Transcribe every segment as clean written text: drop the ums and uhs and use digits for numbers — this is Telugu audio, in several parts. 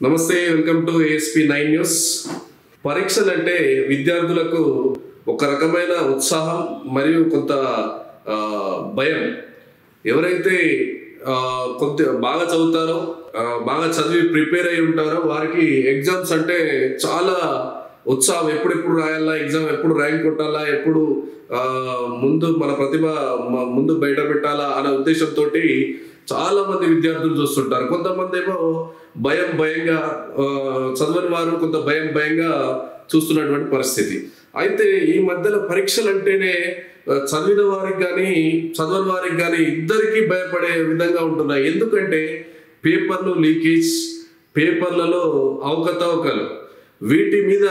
నమస్తే, వెల్కమ్ టు ASP9 న్యూస్. పరీక్షలు అంటే విద్యార్థులకు ఒక రకమైన ఉత్సాహం మరియు కొంత భయం. ఎవరైతే కొంత బాగా చదువుతారో, బాగా చదివి ప్రిపేర్ అయి ఉంటారో వారికి ఎగ్జామ్స్ అంటే చాలా ఉత్సాహం. ఎప్పుడెప్పుడు రాయాలా ఎగ్జామ్, ఎప్పుడు ర్యాంక్ కొట్టాలా, ఎప్పుడు ముందు మన ప్రతిభ ముందు బయట పెట్టాలా అనే ఉద్దేశంతో చాలా మంది విద్యార్థులు చూస్తుంటారు. కొంతమంది ఏమో భయంగా చదవని వారు కొంత భయంగా చూస్తున్నటువంటి పరిస్థితి. అయితే ఈ మధ్యలో పరీక్షలు అంటేనే చదివిన వారికి కానీ చదవని వారికి కానీ ఇద్దరికి భయపడే విధంగా ఉంటున్నాయి. ఎందుకంటే పేపర్లు లీకేజ్, పేపర్లలో అవకతవకలు, వీటి మీద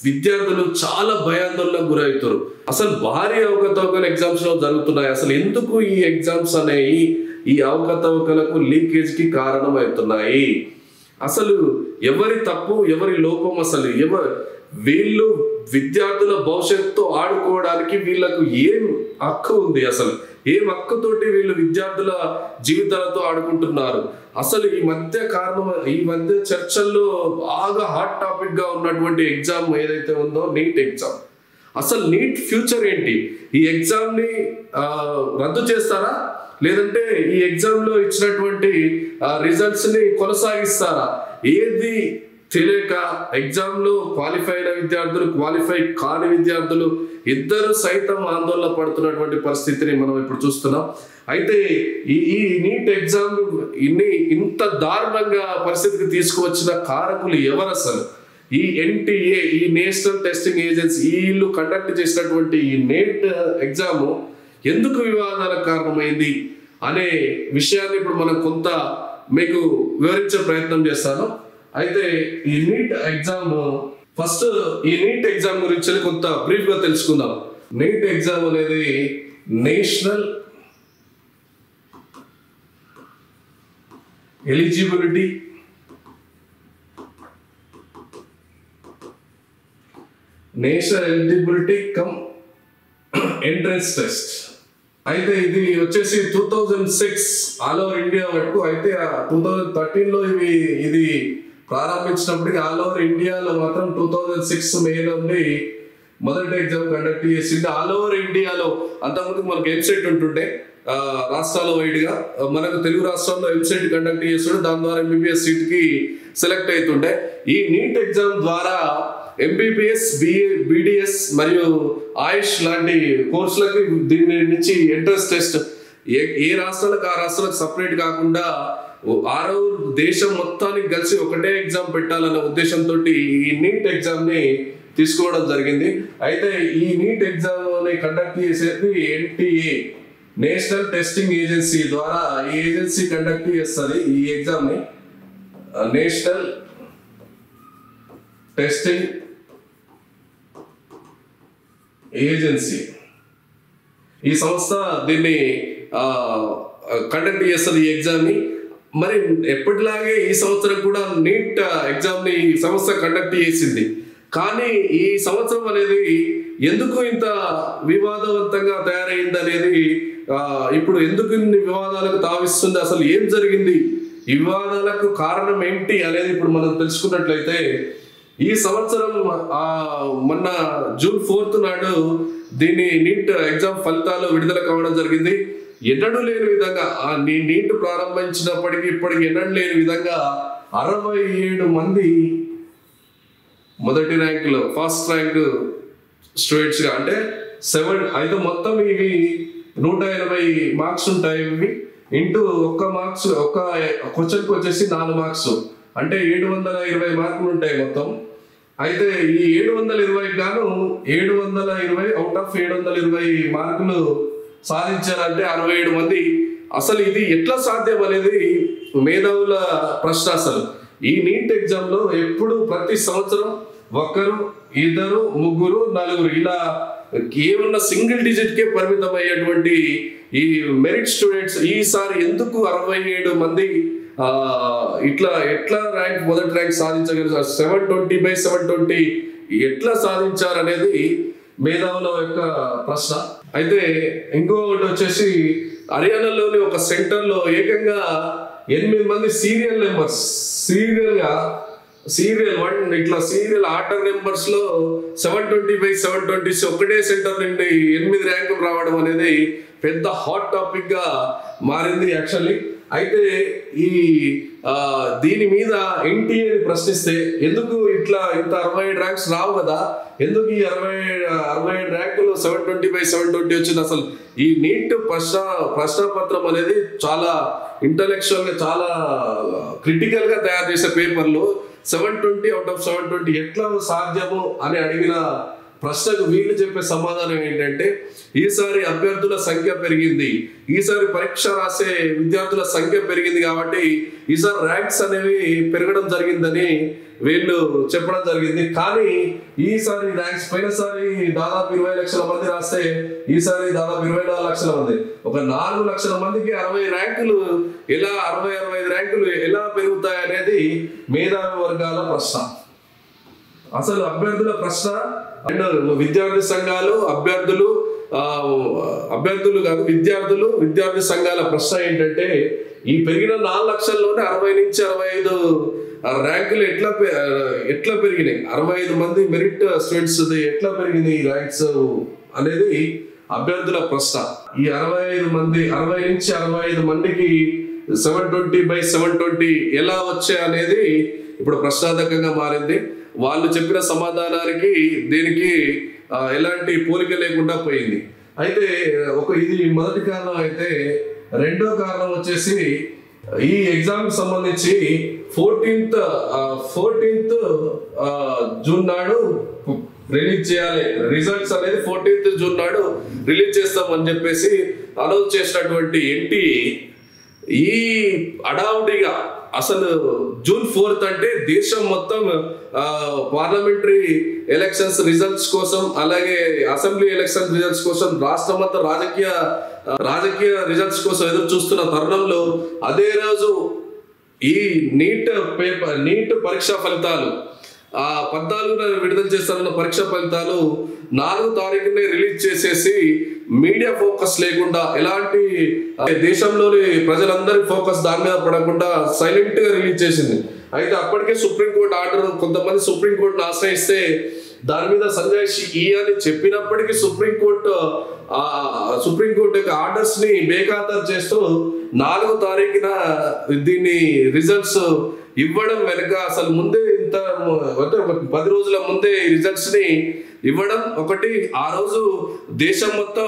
విద్యార్థులు చాలా భయాందోళనకు గురవుతారు. అసలు భారీ అవకతవకలు ఎగ్జామ్స్ లో జరుగుతున్నాయి. అసలు ఎందుకు ఈ ఎగ్జామ్స్ అనేవి ఈ అవకతవకలకు లీకేజ్కి కారణం అవుతున్నాయి? అసలు ఎవరి తప్పు, ఎవరి లోపం? అసలు వీళ్ళు విద్యార్థుల భవిష్యత్తుతో ఆడుకోవడానికి వీళ్ళకు ఏం హక్కు ఉంది? అసలు ఏం హక్కుతోటి వీళ్ళు విద్యార్థుల జీవితాలతో ఆడుకుంటున్నారు? అసలు ఈ మధ్య చర్చల్లో బాగా హాట్ టాపిక్ గా ఉన్నటువంటి ఎగ్జామ్ ఏదైతే ఉందో నీట్ ఎగ్జామ్. అసలు నీట్ ఫ్యూచర్ ఏంటి? ఈ ఎగ్జామ్ ని రద్దు చేస్తారా, లేదంటే ఈ ఎగ్జామ్ లో ఇచ్చినటువంటి రిజల్ట్స్ ని కొనసాగిస్తారా? ఏది తెలియక ఎగ్జామ్ లో క్వాలిఫై అయిన విద్యార్థులు, క్వాలిఫై కాని విద్యార్థులు ఇద్దరు సైతం ఆందోళన పడుతున్నటువంటి పరిస్థితిని మనం ఇప్పుడు చూస్తున్నాం. అయితే ఈ నీట్ ఎగ్జామ్ ఇంత దారుణంగా పరిస్థితికి తీసుకువచ్చిన కారకులు ఎవరు? అసలు ఈ NTA, ఈ నేషనల్ టెస్టింగ్ ఏజెన్సీ, వీళ్ళు కండక్ట్ చేసినటువంటి ఈ నీట్ ఎగ్జామ్ ఎందుకు వివాదాలకు కారణమైంది అనే విషయాన్ని ఇప్పుడు మనం కొంత మీకు వివరించే ప్రయత్నం చేస్తాను. అయితే ఈ నీట్ ఎగ్జామ్, ఫస్ట్ ఈ నీట్ ఎగ్జామ్ గురించి కొంత బ్రీఫ్ గా తెలుసుకుందాం. నీట్ ఎగ్జామ్ అనేది national eligibility cum entrance test. అయితే ఇది వచ్చేసి 2006 ఆల్ ఓవర్ ఇండియా వరకు. అయితే 2013లో ఇది ప్రారంభించినప్పటికీ ఆల్ ఓవర్ ఇండియాలో మాత్రం 2006 మే నుండి మొదటి ఎగ్జామ్ కండక్ట్ చేసింది. ఆల్ ఓవర్ ఇండియాలో అంతకుముందు మనకు వెబ్సైట్ ఉంటుండే రాష్ట్రాల వైడ్ గా. మనకు తెలుగు రాష్ట్రాల్లో వెబ్సైట్ కండక్ట్ చేస్తుండే, దాని ద్వారా MBBS సీట్ కి సెలెక్ట్ అవుతుండే. ఈ నీట్ ఎగ్జామ్ ద్వారా MBBS, BDS మరియు ఆయుష్ లాంటి కోర్సులకి దీని నుంచి ఎంట్రన్స్ టెస్ట్ ఏ రాష్ట్రాలకు ఆ రాష్ట్రాలకు సపరేట్ కాకుండా దేశం మొత్తానికి కలిసి ఒకటే ఎగ్జామ్ పెట్టాలన్న ఉద్దేశంతో ఈ నీట్ ఎగ్జామ్ ని తీసుకోవడం జరిగింది. అయితే ఈ నీట్ ఎగ్జామ్ ని కండక్ట్ చేసేది NTA, నేషనల్ టెస్టింగ్ ఏజెన్సీ ద్వారా ఈ ఏజెన్సీ కండక్ట్ చేస్తుంది ఈ ఎగ్జామ్ ని. నేషనల్ టెస్టింగ్ ఏజెన్సీ ఈ సంస్థ దీన్ని కండక్ట్ చేస్తుంది ఈ ఎగ్జామ్ ని. మరి ఎప్పటిలాగే ఈ సంవత్సరం కూడా నీట్ ఎగ్జామ్ ని ఈ సంస్థ కండక్ట్ చేసింది. కానీ ఈ సంవత్సరం అనేది ఎందుకు ఇంత వివాదవంతంగా తయారైంది అనేది, ఇప్పుడు ఎందుకు ఇన్ని వివాదాలకు తావిస్తుంది, అసలు ఏం జరిగింది, ఈ వివాదాలకు కారణం ఏంటి అనేది ఇప్పుడు మనం తెలుసుకున్నట్లయితే, ఈ సంవత్సరం మొన్న జూన్ 4th నాడు దీని నీట్ ఎగ్జామ్ ఫలితాలు విడుదల కావడం జరిగింది. ఎన్నడూ లేని విధంగా నీట్ ప్రారంభించినప్పటికీ ఇప్పటికి ఎన్నడూ లేని విధంగా 67 మంది మొదటి ర్యాంకులో ఫస్ట్ ర్యాంక్ స్టూడెంట్స్ గా, అంటే 7. అయితే మొత్తం ఇవి 180 మార్క్స్ ఉంటాయి. ఇవి ఇంటూ ఒక్క క్వశ్చన్కి వచ్చేసి 4 మార్క్స్, అంటే 720 మార్కులు ఉంటాయి మొత్తం. అయితే ఈ 720 గాను 720 అవుట్ ఆఫ్ 720 మార్కులు సాధించారంటే 67 మంది. అసలు ఇది ఎట్లా సాధ్యం అనేది మేధావుల ప్రశ్న. అసలు ఈ నీట్ ఎగ్జామ్ లో ఎప్పుడు ప్రతి సంవత్సరం ఒకరు, ఇద్దరు, ముగ్గురు, నలుగురు ఇలా ఏమన్నా సింగిల్ డిజిట్ కే పరిమితం అయ్యేటువంటి ఈ మెరిట్ స్టూడెంట్స్ ఈసారి ఎందుకు 67 మంది ఎట్లా మొదటి ర్యాంక్ సాధించగలిగారు? 720/720 ఎట్లా సాధించారు అనేది మేధావుల యొక్క ప్రశ్న. అయితే ఇంకొకటి వచ్చేసి హర్యానాలోని ఒక సెంటర్ లో ఏకంగా 8 మంది సీరియల్ నెంబర్స్, సీరియల్ 1 ఇట్లా సీరియల్ ఆర్డర్ నెంబర్స్ లో 720/720 ఒకటే సెంటర్ నుండి 8 ర్యాంకులు రావడం అనేది పెద్ద హాట్ టాపిక్ గా మారింది యాక్చువల్లీ. అయితే ఈ దీని మీద ఎన్టీఏని ప్రశ్నిస్తే ఎందుకు ఇట్లా ఇంత 67 ర్యాంక్స్ రావు కదా, ఎందుకు ఈ 67 ర్యాంకులు 720/720 వచ్చింది? అసలు ఈ నీట్ ప్రశ్నపత్రం అనేది చాలా ఇంటలెక్చువల్ గా చాలా క్రిటికల్ గా తయారు చేసే పేపర్లు 720/720 ఎట్లా సాధ్యము అని అడిగిన ప్రశ్నకు వీళ్ళు చెప్పే సమాధానం ఏంటంటే, ఈసారి అభ్యర్థుల సంఖ్య పెరిగింది, ఈసారి పరీక్ష రాసే విద్యార్థుల సంఖ్య పెరిగింది కాబట్టి ఈసారి ర్యాంక్స్ అనేవి పెరగడం జరిగిందని వీళ్ళు చెప్పడం జరిగింది. కానీ ఈసారి ర్యాంక్స్ పోయినసారి దాదాపు 20 లక్షల మంది రాస్తే ఈసారి దాదాపు 24 లక్షల మంది, ఒక 4 లక్షల మందికి 60 ర్యాంకులు ఎలా 65 ర్యాంకులు ఎలా పెరుగుతాయి అనేది మేధావి వర్గాల ప్రశ్న. అసలు అభ్యర్థుల ప్రశ్న, విద్యార్థి సంఘాలు విద్యార్థి సంఘాల ప్రశ్న ఏంటంటే, ఈ పెరిగిన 4 లక్షల్లోనే 60 నుంచి 65 ర్యాంకులు ఎట్లా పెరిగినాయి, 65 మంది మెరిట్ స్టూడెంట్స్ ఎట్లా పెరిగినాయి ర్యాంక్స్ అనేది అభ్యర్థుల ప్రశ్న. ఈ 60 నుంచి 65 మందికి 720/720 ఎలా వచ్చాయి అనేది ఇప్పుడు ప్రశ్నార్థకంగా మారింది. వాళ్ళు చెప్పిన సమాధానానికి దీనికి ఎలాంటి పోలిక లేకుండా పోయింది. అయితే ఇది మొదటి కారణం. అయితే రెండో కారణం వచ్చేసి ఈ ఎగ్జామ్ కి సంబంధించి 14th జూన్ నాడు రిలీజ్ చేయాలి, రిజల్ట్స్ అనేది 14th జూన్ నాడు రిలీజ్ చేస్తామని చెప్పేసి అనౌన్స్ చేసినటువంటి ఎన్టీఏ ఈ అడావుడిగా అసలు జూన్ 4th అంటే దేశం మొత్తం పార్లమెంటరీ ఎలక్షన్స్ రిజల్ట్స్ కోసం, అలాగే అసెంబ్లీ ఎలక్షన్ రిజల్ట్స్ కోసం రాష్ట్రం అంతా రాజకీయ రిజల్ట్స్ కోసం ఎదురు చూస్తున్న తరుణంలో అదే రోజు ఈ నీట్ పరీక్షా ఫలితాలు 14న విడుదల చేస్తారన్న పరీక్ష ఫలితాలు 4వ తారీఖునే రిలీజ్ చేసేసి మీడియా ఫోకస్ లేకుండా, ఎలాంటి దేశంలోని ప్రజలందరి ఫోకస్ దాని మీద పడకుండా సైలెంట్ గా రిలీజ్ చేసింది. అయితే అప్పటికే సుప్రీంకోర్టు ఆర్డర్, కొంతమంది సుప్రీంకోర్టును ఆశ్రయిస్తే దాని మీద సంజాయిషి అని చెప్పినప్పటికీ సుప్రీంకోర్టు యొక్క ఆర్డర్స్ ని బేఖాతరు చేస్తూ 4వ తారీఖున దీన్ని రిజల్ట్స్ ఇవ్వడం వెనుక అసలు ముందే అంటే ఒక 10 రోజుల ముందే రిజల్ట్స్ ని ఇవ్వడం ఒకటి. ఆ రోజు దేశం మొత్తం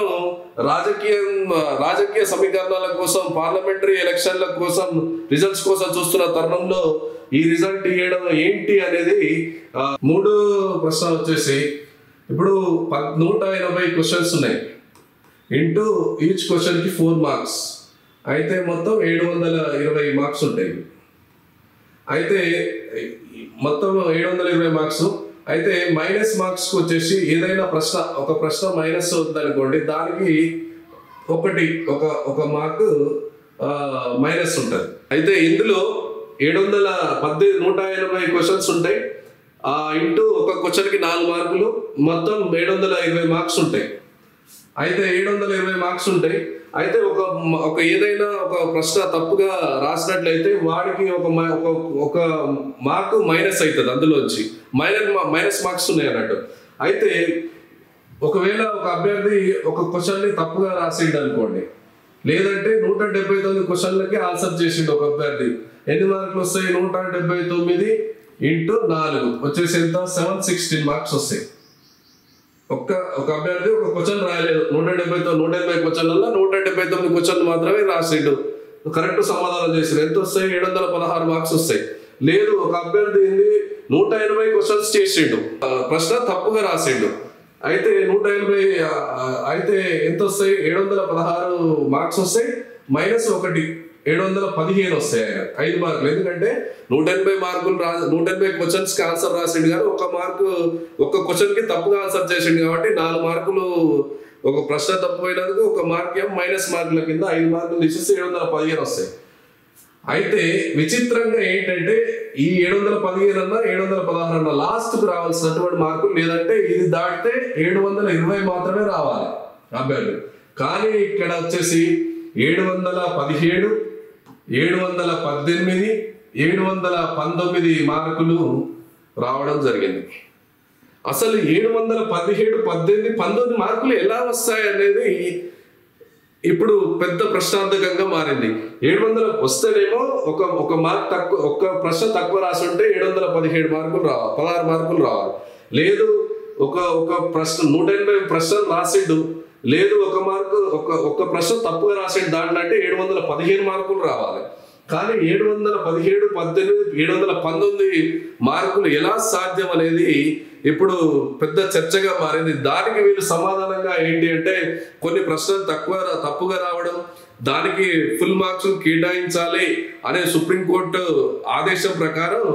రాజకీయ సమీకరణాల కోసం, పార్లమెంటరీ ఎలక్షన్ల కోసం, రిజల్ట్స్ కోసం చూస్తున్న తరుణంలో ఈ రిజల్ట్ ఇవ్వడం ఏంటి అనేది. మూడో ప్రశ్న వచ్చేసి, ఇప్పుడు 180 క్వశ్చన్స్ ఉన్నాయి, ఇంటూ ఈచ్ క్వశ్చన్ కి 4 మార్క్స్, అయితే మొత్తం 720 మార్క్స్ ఉంటాయి. అయితే మొత్తం 720 మార్క్స్. అయితే మైనస్ మార్క్స్ వచ్చేసి ఏదైనా ఒక ప్రశ్న మైనస్ ఉందనుకోండి, దానికి ఒక మార్కు మైనస్ ఉంటుంది. అయితే ఇందులో 180 క్వశ్చన్స్ ఉంటాయి, ఇంటూ ఒక క్వశ్చన్ కి 4 మార్కులు, మొత్తం 720 మార్క్స్ ఉంటాయి. అయితే 720 మార్క్స్ ఉంటాయి. అయితే ఒక ఏదైనా ఒక ప్రశ్న తప్పుగా రాసినట్లయితే వాడికి ఒక మార్కు మైనస్ అవుతుంది, అందులోంచి మైనస్ మార్క్స్ ఉన్నాయి అన్నట్టు. అయితే ఒకవేళ ఒక అభ్యర్థి ఒక క్వశ్చన్ ని తప్పుగా రాసిండు అనుకోండి, లేదంటే 179 క్వశ్చన్లకి ఆన్సర్ చేసిండు ఒక అభ్యర్థి, ఎన్ని మార్కులు వస్తాయి? 179 ఇంటూ 4 వచ్చేసి ఎంత? 716 మార్క్స్ వస్తాయి. ఒక అభ్యర్థి ఒక క్వశ్చన్ రాయలేదు, 180 క్వశ్చన్లలో 179 క్వశ్చన్లు మాత్రమే రాసిండు, కరెక్ట్ సమాధానం చేసిండు, ఎంత వస్తాయి? 716 మార్క్స్ వస్తాయి. లేదు, ఒక అభ్యర్థి 180 క్వశ్చన్స్ చేసిండు, ప్రశ్న తప్పుగా రాసిండు, అయితే 180 అయితే ఎంత వస్తాయి? 716 మార్క్స్ వస్తాయి, మైనస్ 715 వస్తాయి ఆయన 5 మార్కులు. ఎందుకంటే 180 క్వశ్చన్స్ కి ఆన్సర్ రాసిండు కానీ ఒక క్వశ్చన్ కి తప్పుగా ఆన్సర్ చేసిండు కాబట్టి 4 మార్కులు ఒక ప్రశ్న తప్పిపోయినందుకు ఒక మార్క్ మైనస్ మార్కుల కింద 5 మార్కులు తీసేసి 715 వస్తాయి. అయితే విచిత్రంగా ఏంటంటే ఈ 715 అన్నా 716 అన్నా లాస్ట్ కు రావాల్సినటువంటి మార్కులు, లేదంటే ఇది దాటితే 720 మాత్రమే రావాలి అభ్యర్థి. కానీ ఇక్కడ వచ్చేసి 717, 718 719 మార్కులు రావడం జరిగింది. అసలు 717 18 19 మార్కులు ఎలా వస్తాయి అనేది ఇప్పుడు పెద్ద ప్రశ్నార్థకంగా మారింది. 700 వస్తేనేమో ఒక మార్క్ తక్కువ, ఒక ప్రశ్న తక్కువ రాసి ఉంటే 717 మార్కులు రావాలి, 16 మార్కులు రావాలి. లేదు ఒక ప్రశ్న 180 ప్రశ్నలు రాసిండు, లేదు ఒక ప్రశ్న తప్పుగా రాసిండు దాంట్లో అంటే 715 మార్కులు రావాలి. కానీ 717 18 719 మార్కులు ఎలా సాధ్యం అనేది ఇప్పుడు పెద్ద చర్చగా మారింది. దానికి వీళ్ళు సమాధానంగా ఏంటి అంటే కొన్ని ప్రశ్నలు తప్పుగా రావడం, దానికి ఫుల్ మార్క్స్ కేటాయించాలి అనే సుప్రీంకోర్టు ఆదేశం ప్రకారం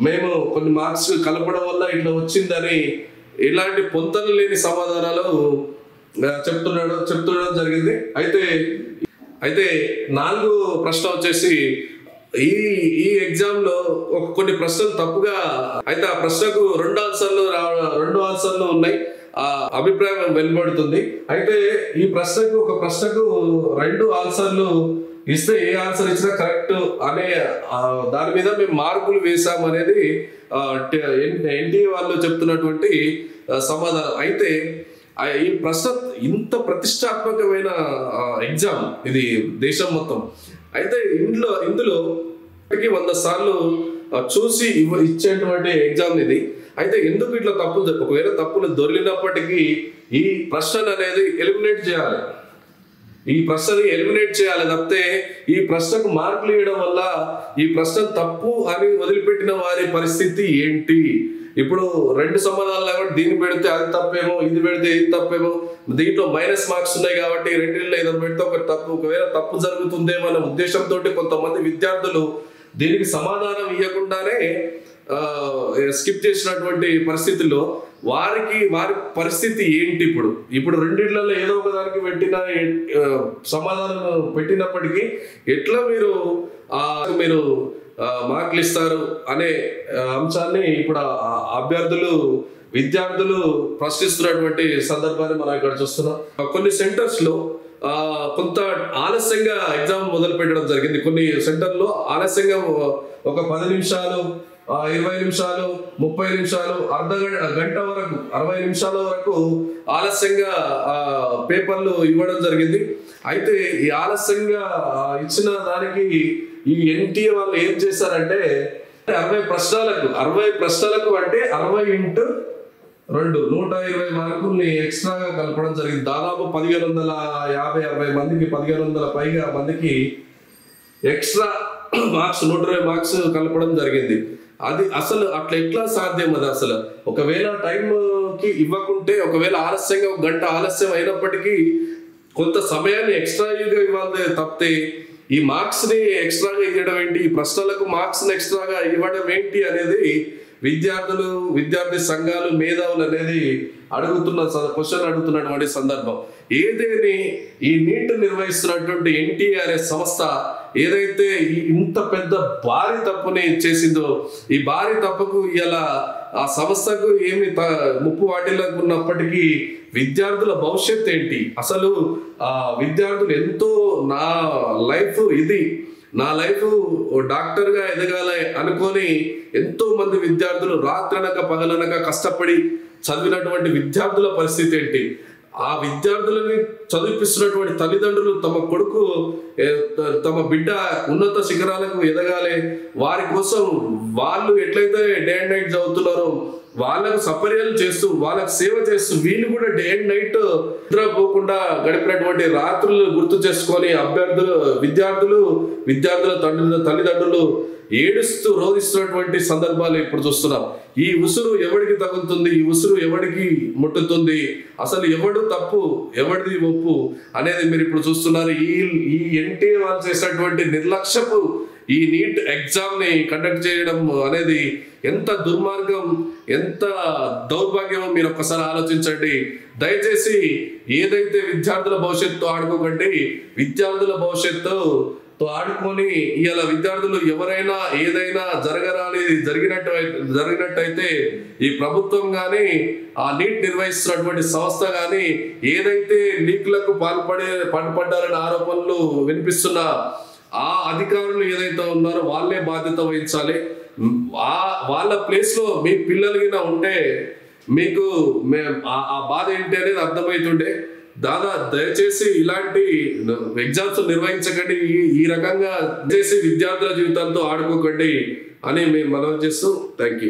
మేము కొన్ని మార్క్స్ కలపడం వల్ల ఇట్లా వచ్చిందని ఇలాంటి పొంతలు లేని సమాధానాలు చెప్తుండడం జరిగింది. అయితే 4 ప్రశ్న వచ్చేసి ఈ ఎగ్జామ్ లో కొన్ని ప్రశ్నలు తప్పుగా, అయితే ఆ ప్రశ్నకు 2 ఆన్సర్లు ఉన్నాయి, ఆ అభిప్రాయం వెలువడుతుంది. అయితే ఒక ప్రశ్నకు 2 ఆన్సర్లు ఇస్తే ఏ ఆన్సర్ ఇచ్చినా కరెక్ట్ అనే దాని మీద మేము మార్కులు వేసామనేది ఎన్టీఏ వాళ్ళు చెప్తున్నటువంటి సమాధానం. అయితే ఈ ప్రశ్న ఇంత ప్రతిష్టాత్మకమైన ఎగ్జామ్ ఇది దేశం మొత్తం. అయితే ఇందులో 100 సార్లు చూసి ఇచ్చేటువంటి ఎగ్జామ్ ఇది. అయితే ఎందుకు ఇట్లా ఒకవేళ తప్పులు దొరికినప్పటికీ ఈ ప్రశ్న అనేది ఎలిమినేట్ చేయాలి, ఈ ప్రశ్నని ఎలిమినేట్ చేయాలి తప్పితే ఈ ప్రశ్నకు మార్కులు ఇవ్వడం వల్ల ఈ ప్రశ్న తప్పు అని వదిలిపెట్టిన వారి పరిస్థితి ఏంటి? ఇప్పుడు 2 సమాధానాలు కాబట్టి దీన్ని పెడితే అది తప్పేమో, ఇది పెడితే ఇది తప్పేమో, దీంట్లో మైనస్ మార్క్స్ ఉన్నాయి కాబట్టి రెండింటిలో ఏదో పెడితే ఒకవేళ తప్పు జరుగుతుందేమో అనే ఉద్దేశంతో కొంతమంది విద్యార్థులు దీనికి సమాధానం ఇవ్వకుండానే స్కిప్ చేసినటువంటి పరిస్థితుల్లో వారి పరిస్థితి ఏంటి? ఇప్పుడు రెండిట్లలో ఏదో ఒక దానికి పెట్టిన సమాధానం పెట్టినప్పటికీ ఎట్లా మీరు మార్కులు ఇస్తారు అనే అంశాన్ని ఇప్పుడు విద్యార్థులు ప్రశ్నిస్తున్నటువంటి సందర్భాన్ని మనం ఇక్కడ చూస్తున్నాం. కొన్ని సెంటర్స్ లో కొంత ఆలస్యంగా ఎగ్జామ్ మొదలు పెట్టడం జరిగింది. కొన్ని సెంటర్లో ఆలస్యంగా ఒక 10 నిమిషాలు, 20 నిమిషాలు, 30 నిమిషాలు, గంట వరకు, 60 నిమిషాల వరకు ఆలస్యంగా పేపర్లు ఇవ్వడం జరిగింది. అయితే ఈ ఆలస్యంగా ఇచ్చిన దానికి ఈ ఎన్టీఏ వాళ్ళు ఏం చేశారంటే 60 ప్రశ్నలకు అంటే 60 × 2 120 మార్కుల్ని ఎక్స్ట్రాగా కలపడం జరిగింది. దాదాపు 1550-60 మందికి, 1500 పైగా మందికి ఎక్స్ట్రా మార్క్స్ 120 మార్క్స్ కలపడం జరిగింది. అది అసలు అట్లా ఎట్లా సాధ్యం? అది అసలు ఒకవేళ టైంకి ఇవ్వకుంటే, ఒకవేళ ఆలస్యంగా 1 గంట ఆలస్యం అయినప్పటికీ కొంత సమయాన్ని ఎక్స్ట్రాగా ఇవ్వాలి తప్పితే ఈ మార్క్స్ ని ఎక్స్ట్రాగా ఇవ్వడం ఏంటి, ఈ ప్రశ్నలకు మార్క్స్ ని ఎక్స్ట్రాగా ఇవ్వడం ఏంటి అనేది విద్యార్థి సంఘాలు, మేధావులు అనేది క్వశ్చన్ అడుగుతున్నటువంటి సందర్భం. ఏదేని ఈ నీట్ నిర్వహిస్తున్నటువంటి ఎన్టీఆర్ సంస్థ ఏదైతే ఇంత పెద్ద భారీ తప్పుని చేసిందో, ఈ భారీ తప్పుకు ఇలా ఆ సంస్థకు ఏమి ముప్పు వాటిల్లుకున్నప్పటికీ విద్యార్థుల భవిష్యత్ ఏంటి? అసలు విద్యార్థులు ఎంతో నా లైఫ్ డాక్టర్గా ఎదగాలి అనుకొని ఎంతో మంది విద్యార్థులు రాత్రనక పగలనక కష్టపడి చదివినటువంటి విద్యార్థుల పరిస్థితి ఏంటి? ఆ విద్యార్థులని చదివిపిస్తున్నటువంటి తల్లిదండ్రులు తమ బిడ్డ ఉన్నత శిఖరాలకు ఎదగాలి, వారి కోసం వాళ్ళు ఎట్లయితే డే అండ్ నైట్ చదువుతున్నారో వాళ్ళకు సపర్యాలు చేస్తూ, వాళ్ళకు సేవ చేస్తూ, వీళ్ళు కూడా డే అండ్ నైట్ నిద్రపోకుండా గడిపినటువంటి రాత్రులు గుర్తు చేసుకొని విద్యార్థుల తల్లిదండ్రులు ఏడుస్తూ రోధిస్తున్నటువంటి సందర్భాలు ఇప్పుడు చూస్తున్నాం. ఈ ఉసురు ఎవరికి తగులుతుంది, ఈ ఉసురు ఎవరికి ముట్టుతుంది, అసలు ఎవడు తప్పు ఎవరిది ఒప్పు అనేది మీరు ఇప్పుడు చూస్తున్నారు. ఈ ఎన్టీఏ వాళ్ళు చేసినటువంటి నిర్లక్ష్యపు ఈ నీట్ ఎగ్జామ్ ని కండక్ట్ చేయడం అనేది ఎంత దుర్మార్గం, ఎంత దౌర్భాగ్యమో మీరు ఒక్కసారి ఆలోచించండి. దయచేసి ఏదైతే విద్యార్థుల భవిష్యత్తు ఆడుకోకండి, విద్యార్థుల భవిష్యత్తుతో ఆడుకొని ఇలా విద్యార్థులు ఎవరైనా ఏదైనా జరిగినట్టయితే ఈ ప్రభుత్వం కానీ, ఆ నీట్ నిర్వహిస్తున్నటువంటి సంస్థ కానీ ఏదైతే లీక్లకు పాల్పడ్డారనే ఆరోపణలు వినిపిస్తున్న ఆ అధికారులు ఏదైతే ఉన్నారో వాళ్ళే బాధ్యత వహించాలి. వాళ్ళ ప్లేస్లో మీ పిల్లలు ఉంటే మీకు ఆ బాధ ఏంటి అనేది అర్థమవుతుండే. దయచేసి ఇలాంటి ఎగ్జామ్స్ నిర్వహించకండి, ఈ రకంగా చేసి విద్యార్థుల జీవితాలతో ఆడుకోకండి అని మేము మనవి చేస్తూ థ్యాంక్ యూ.